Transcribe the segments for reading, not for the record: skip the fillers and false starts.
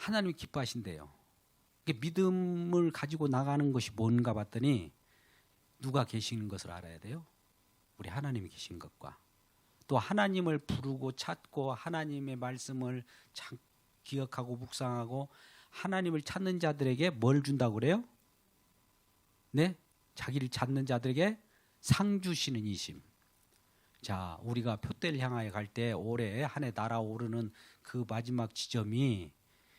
하나님이 기뻐하신대요. 믿음을 가지고 나가는 것이 뭔가 봤더니 누가 계시는 것을 알아야 돼요. 우리 하나님이 계신 것과 또 하나님을 부르고 찾고 하나님의 말씀을 기억하고 묵상하고 하나님을 찾는 자들에게 뭘 준다고 그래요? 네? 자기를 찾는 자들에게 상 주시는 이심. 자, 우리가 표대를 향하여 갈 때 올해 한 해 날아오르는 그 마지막 지점이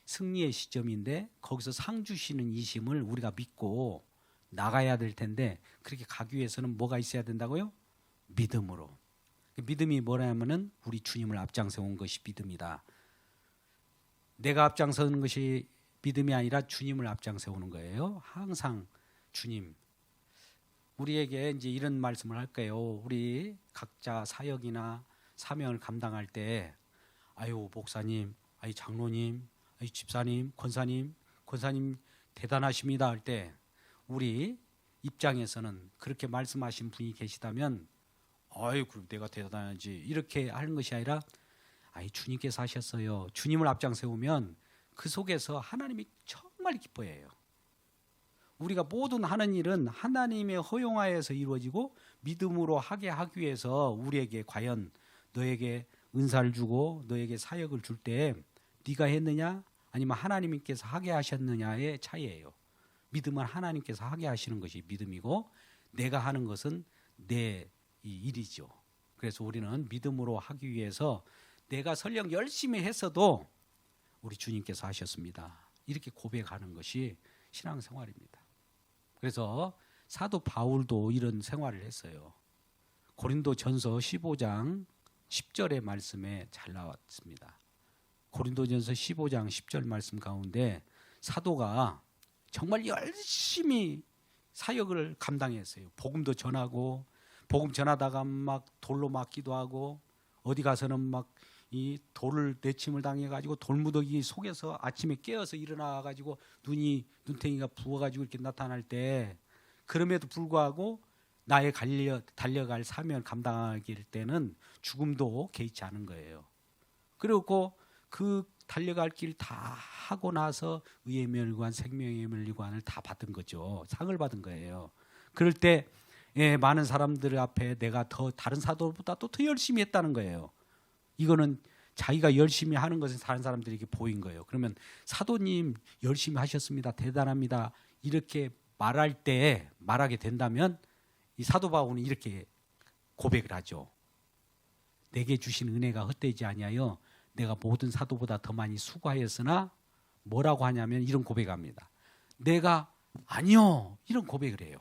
승리의 시점인데 거기서 상 주시는 이심을 우리가 믿고 나가야 될 텐데 그렇게 가기 위해서는 뭐가 있어야 된다고요? 믿음으로. 믿음이 뭐냐면은 우리 주님을 앞장세운 것이 믿음이다. 내가 앞장서는 것이 믿음이 아니라 주님을 앞장세우는 거예요. 항상 주님. 우리에게 이제 이런 말씀을 할까요? 우리 각자 사역이나 사명을 감당할 때 아유 목사님, 아유 장로님, 아유 집사님, 권사님 대단하십니다 할 때 우리 입장에서는 그렇게 말씀하신 분이 계시다면 아유 그럼 내가 대단하지 이렇게 하는 것이 아니라 아이 주님께서 하셨어요. 주님을 앞장세우면 그 속에서 하나님이 정말 기뻐해요. 우리가 모든 하는 일은 하나님의 허용하에서 이루어지고 믿음으로 하게 하기 위해서 우리에게 과연 너에게 은사를 주고 너에게 사역을 줄 때 네가 했느냐 아니면 하나님께서 하게 하셨느냐의 차이예요. 믿음은 하나님께서 하게 하시는 것이 믿음이고 내가 하는 것은 내 일이죠. 그래서 우리는 믿음으로 하기 위해서 내가 설령 열심히 했어도 우리 주님께서 하셨습니다. 이렇게 고백하는 것이 신앙생활입니다. 그래서 사도 바울도 이런 생활을 했어요. 고린도전서 15장 10절의 말씀에 잘 나왔습니다. 고린도전서 15장 10절 말씀 가운데 사도가 정말 열심히 사역을 감당했어요. 복음도 전하고 복음 전하다가 막 돌로 맞기도 하고 어디 가서는 막 이 돌을 내침을 당해가지고 돌무더기 속에서 아침에 깨어서 일어나가지고 눈탱이가 부어가지고 이렇게 나타날 때 그럼에도 불구하고 나의 달려갈 사명을 감당하길 때는 죽음도 개의치 않은 거예요. 그리고 그 달려갈 길 다 하고 나서 의의 멸관, 생명의 멸관을 다 받은 거죠. 상을 받은 거예요. 그럴 때 많은 사람들 앞에 내가 더 다른 사도보다 또 더 열심히 했다는 거예요. 이거는 자기가 열심히 하는 것을 다른 사람들에게 보인 거예요. 그러면 사도님 열심히 하셨습니다. 대단합니다. 이렇게 말하게 된다면 이 사도 바울은 이렇게 고백을 하죠. 내게 주신 은혜가 헛되지 아니하여 내가 모든 사도보다 더 많이 수고하였으나 뭐라고 하냐면 이런 고백합니다. 내가 아니요 이런 고백을 해요.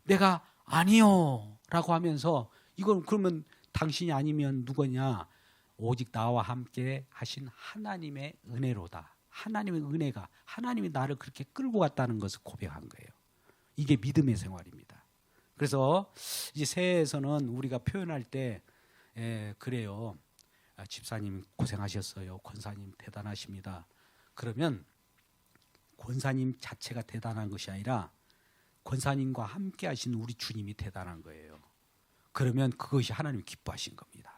내가 아니요 라고 하면서 이건 그러면 당신이 아니면 누구냐? 오직 나와 함께 하신 하나님의 은혜로다. 하나님의 은혜가 하나님이 나를 그렇게 끌고 갔다는 것을 고백한 거예요. 이게 믿음의 생활입니다. 그래서 이제 새해에서는 우리가 표현할 때 그래요. 집사님 고생하셨어요. 권사님 대단하십니다. 그러면 권사님 자체가 대단한 것이 아니라 권사님과 함께 하신 우리 주님이 대단한 거예요. 그러면 그것이 하나님이 기뻐하신 겁니다.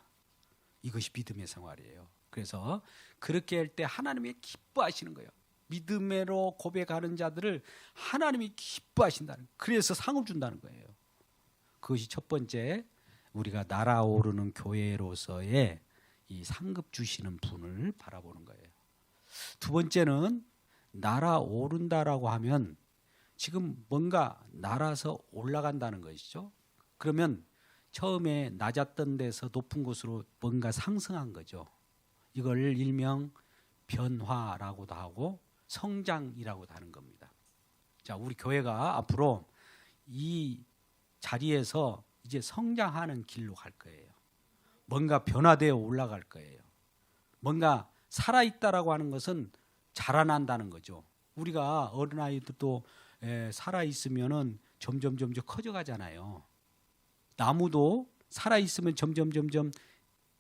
이것이 믿음의 생활이에요. 그래서 그렇게 할 때 하나님이 기뻐하시는 거예요. 믿음으로 고백하는 자들을 하나님이 기뻐하신다는, 그래서 상을 준다는 거예요. 그것이 첫 번째, 우리가 날아오르는 교회로서의 이 상급 주시는 분을 바라보는 거예요. 두 번째는 날아오른다라고 하면 지금 뭔가 날아서 올라간다는 것이죠. 그러면 처음에 낮았던 데서 높은 곳으로 뭔가 상승한 거죠. 이걸 일명 변화라고도 하고 성장이라고도 하는 겁니다. 자, 우리 교회가 앞으로 이 자리에서 이제 성장하는 길로 갈 거예요. 뭔가 변화되어 올라갈 거예요. 뭔가 살아있다라고 하는 것은 자라난다는 거죠. 우리가 어린아이들도 살아있으면은 점점 커져가잖아요. 나무도 살아있으면 점점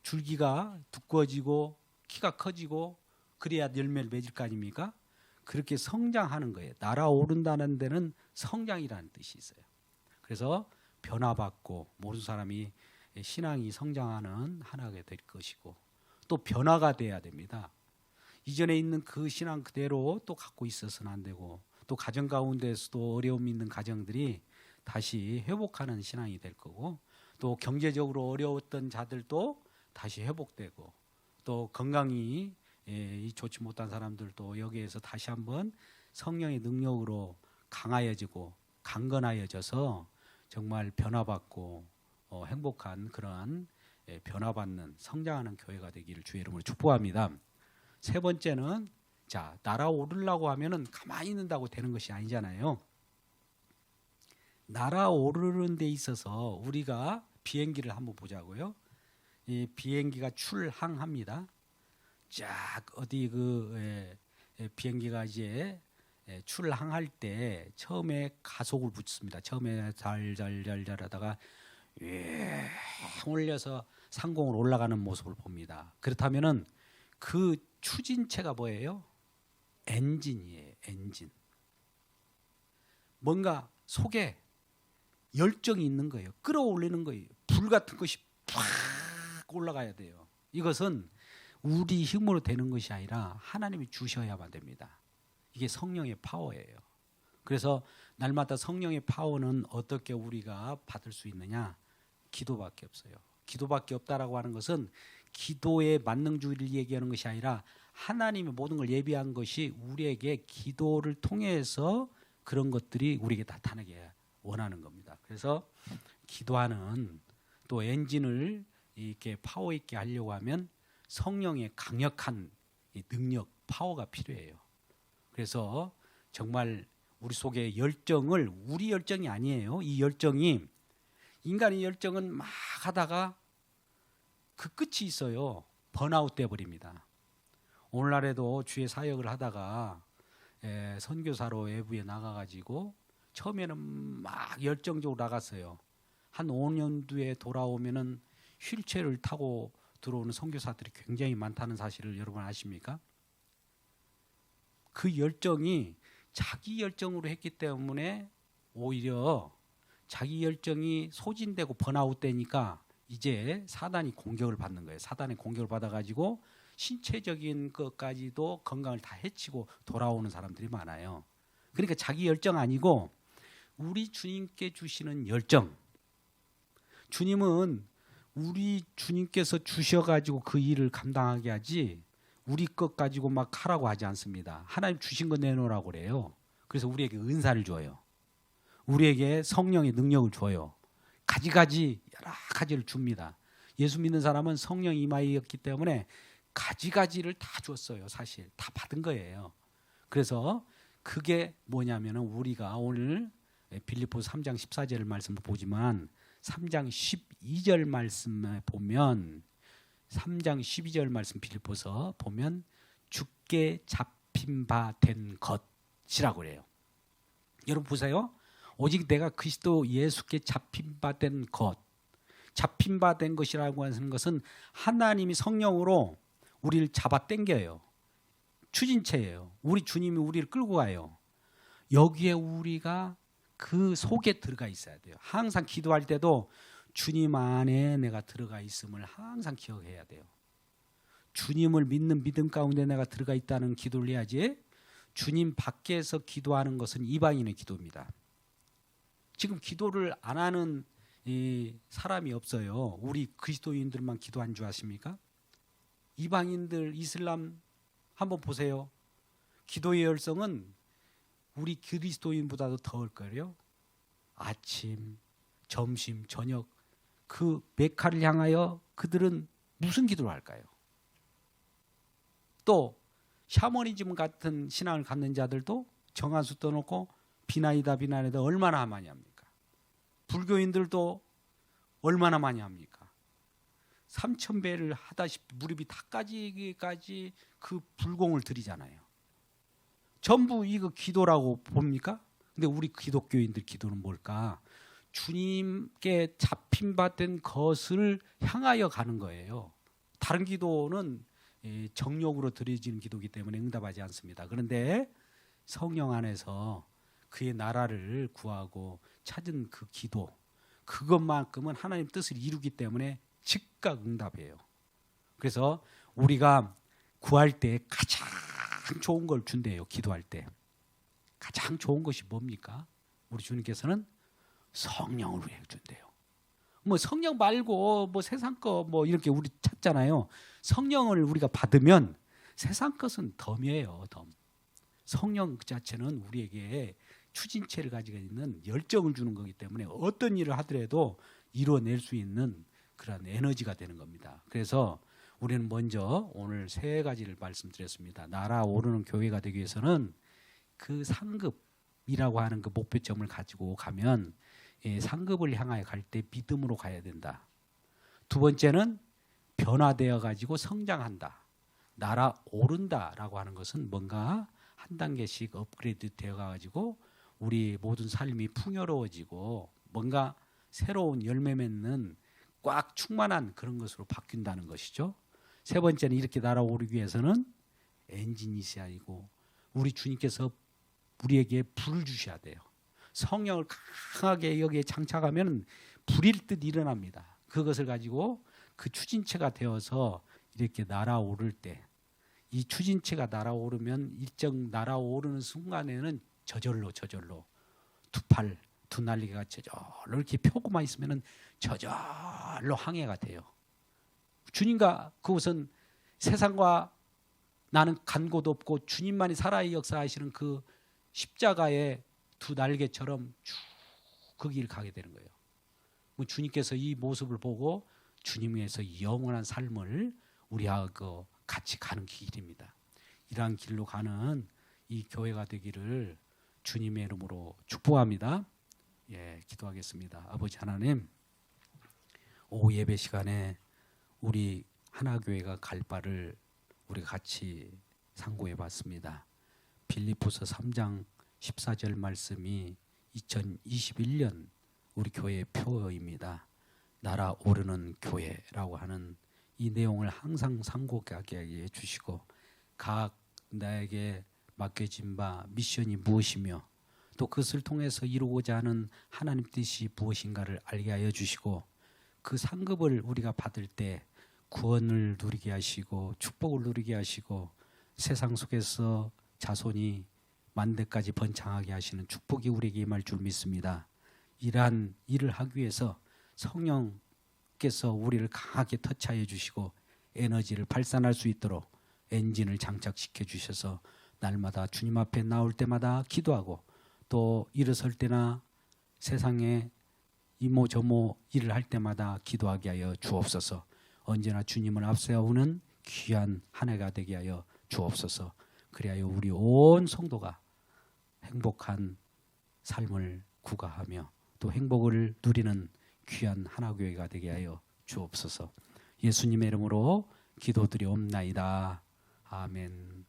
줄기가 두꺼워지고 키가 커지고 그래야 열매를 맺을 거 아닙니까? 그렇게 성장하는 거예요. 날아오른다는 데는 성장이라는 뜻이 있어요. 그래서 변화받고 모든 사람이 신앙이 성장하는 하나가 될 것이고 또 변화가 돼야 됩니다. 이전에 있는 그 신앙 그대로 또 갖고 있어서는 안 되고, 또 가정 가운데서도 어려움이 있는 가정들이 다시 회복하는 신앙이 될 거고, 또 경제적으로 어려웠던 자들도 다시 회복되고, 또 건강이 좋지 못한 사람들도 여기에서 다시 한번 성령의 능력으로 강하여지고 강건하여져서 정말 변화받고 행복한 그런 변화받는 성장하는 교회가 되기를 주의 이름으로 축복합니다. 세 번째는, 자, 날아오르려고 하면은 가만히 있는다고 되는 것이 아니잖아요. 날아오르는 데 있어서 우리가 비행기를 한번 보자고요. 이 비행기가 출항합니다. 쫙 어디 비행기가 이제 출항할 때 처음에 가속을 붙습니다. 처음에 잘잘잘잘 하다가 올려서 상공으로 올라가는 모습을 봅니다. 그렇다면은 그 추진체가 뭐예요? 엔진이에요. 엔진. 뭔가 속에 열정이 있는 거예요. 끌어올리는 거예요. 불 같은 것이 팍 올라가야 돼요. 이것은 우리 힘으로 되는 것이 아니라 하나님이 주셔야만 됩니다. 이게 성령의 파워예요. 그래서 날마다 성령의 파워는 어떻게 우리가 받을 수 있느냐? 기도밖에 없어요. 기도밖에 없다라고 하는 것은 기도의 만능주의를 얘기하는 것이 아니라 하나님의 모든 걸 예비한 것이 우리에게 기도를 통해서 그런 것들이 우리에게 나타나게 원하는 겁니다. 그래서 기도하는 또 엔진을 이렇게 파워 있게 하려고 하면 성령의 강력한 능력, 파워가 필요해요. 그래서 정말 우리 속에 열정을, 우리 열정이 아니에요. 이 열정이, 인간의 열정은 막 하다가 그 끝이 있어요. 번아웃 돼버립니다. 오늘날에도 주의 사역을 하다가 선교사로 외부에 나가가지고 처음에는 막 열정적으로 나갔어요. 한 5년 뒤에 돌아오면은 휠체어를 타고 들어오는 선교사들이 굉장히 많다는 사실을 여러분 아십니까? 그 열정이 자기 열정으로 했기 때문에 오히려 자기 열정이 소진되고 번아웃 되니까 이제 사단이 공격을 받는 거예요. 사단의 공격을 받아가지고 신체적인 것까지도 건강을 다 해치고 돌아오는 사람들이 많아요. 그러니까 자기 열정 아니고 우리 주님께 주시는 열정. 주님은 우리 주님께서 주셔가지고 그 일을 감당하게 하지 우리 것 가지고 막 하라고 하지 않습니다. 하나님 주신 거 내놓으라고 그래요. 그래서 우리에게 은사를 줘요. 우리에게 성령의 능력을 줘요. 가지가지 여러 가지를 줍니다. 예수 믿는 사람은 성령 임하였기 때문에 가지가지를 다 줬어요. 사실 다 받은 거예요. 그래서 그게 뭐냐면은 우리가 오늘 빌립보서 3장 14절 말씀을 보지만 3장 12절 말씀에 보면 3장 12절 말씀 빌립보서 보면 주께 잡힌 바 된 것이라고 그래요. 여러분 보세요. 오직 내가 그리스도 예수께 잡힌 바 된 것. 잡힌 바 된 것이라고 하는 것은 하나님이 성령으로 우리를 잡아 당겨요. 추진체예요. 우리 주님이 우리를 끌고 가요. 여기에 우리가 그 속에 들어가 있어야 돼요. 항상 기도할 때도 주님 안에 내가 들어가 있음을 항상 기억해야 돼요. 주님을 믿는 믿음 가운데 내가 들어가 있다는 기도를 해야지. 주님 밖에서 기도하는 것은 이방인의 기도입니다. 지금 기도를 안 하는 사람이 없어요. 우리 그리스도인들만 기도한 줄 아십니까? 이방인들, 이슬람 한번 보세요. 기도의 열성은 우리 그리스도인보다도 더울 거예요. 아침, 점심, 저녁 그 메카를 향하여 그들은 무슨 기도를 할까요? 또 샤머니즘 같은 신앙을 갖는 자들도 정한수 떠놓고 비나이다 얼마나 많이 합니까? 불교인들도 얼마나 많이 합니까? 3000배를 하다시피 무릎이 다 까지기까지 그 불공을 드리잖아요. 전부 이거 기도라고 봅니까? 근데 우리 기독교인들 기도는 뭘까? 주님께 잡힌 바 된 것을 향하여 가는 거예요. 다른 기도는 정욕으로 드려지는 기도이기 때문에 응답하지 않습니다. 그런데 성령 안에서 그의 나라를 구하고 찾은 그 기도, 그것만큼은 하나님 뜻을 이루기 때문에 즉각 응답해요. 그래서 우리가 구할 때 가장 좋은 걸 준대요. 기도할 때 가장 좋은 것이 뭡니까? 우리 주님께서는 성령을 우리에게 준대요. 뭐 성령 말고 뭐 세상 거 뭐 이렇게 우리 찾잖아요. 성령을 우리가 받으면 세상 것은 덤이에요. 덤. 성령 그 자체는 우리에게 추진체를 가지고 있는 열정을 주는 거기 때문에 어떤 일을 하더라도 이루어낼 수 있는 그런 에너지가 되는 겁니다. 그래서 우리는 먼저 오늘 세 가지를 말씀드렸습니다. 날아오르는 교회가 되기 위해서는 그 상급이라고 하는 그 목표점을 가지고 가면 상급을 향하여 갈 때 믿음으로 가야 된다. 두 번째는 변화되어 가지고 성장한다. 날아오른다라고 하는 것은 뭔가 한 단계씩 업그레이드 되어 가지고 우리 모든 삶이 풍요로워지고 뭔가 새로운 열매 맺는 꽉 충만한 그런 것으로 바뀐다는 것이죠. 세 번째는 이렇게 날아오르기 위해서는 엔진이 있어야 하고 우리 주님께서 우리에게 불을 주셔야 돼요. 성령을 강하게 여기에 장착하면 불일 듯 일어납니다. 그것을 가지고 그 추진체가 되어서 이렇게 날아오를 때 이 추진체가 날아오르면 일정 날아오르는 순간에는 저절로 두 팔, 두 날개가 저절로 이렇게 펴고만 있으면 저절로 항해가 돼요. 주님과 그곳은 세상과 나는 간 곳 없고 주님만이 살아 역사하시는 그 십자가의 두 날개처럼 쭉 그 길 가게 되는 거예요. 주님께서 이 모습을 보고 주님 위해서 영원한 삶을 우리하고 같이 가는 길입니다. 이러한 길로 가는 이 교회가 되기를 주님의 이름으로 축복합니다. 기도하겠습니다. 아버지 하나님, 오후 예배 시간에 우리 하나교회가 갈 바를 우리가 같이 상고해 봤습니다. 빌립보서 3장 14절 말씀이 2021년 우리 교회의 표어입니다. 날아오르는 교회라고 하는 이 내용을 항상 상고하게 해주시고 각 나에게 맡겨진 바 미션이 무엇이며 또 그것을 통해서 이루고자 하는 하나님 뜻이 무엇인가를 알게 하여 주시고 그 상급을 우리가 받을 때 구원을 누리게 하시고 축복을 누리게 하시고 세상 속에서 자손이 만대까지 번창하게 하시는 축복이 우리에게 임할 줄 믿습니다. 이러한 일을 하기 위해서 성령께서 우리를 강하게 터치하여 주시고 에너지를 발산할 수 있도록 엔진을 장착시켜 주셔서 날마다 주님 앞에 나올 때마다 기도하고 또 일어설 때나 세상에 이모저모 일을 할 때마다 기도하게 하여 주옵소서. 언제나 주님을 앞세우는 귀한 한 해가 되게 하여 주옵소서. 그리하여 우리 온 성도가 행복한 삶을 구가하며 또 행복을 누리는 귀한 하나교회가 되게 하여 주옵소서. 예수님의 이름으로 기도드리옵나이다. 아멘.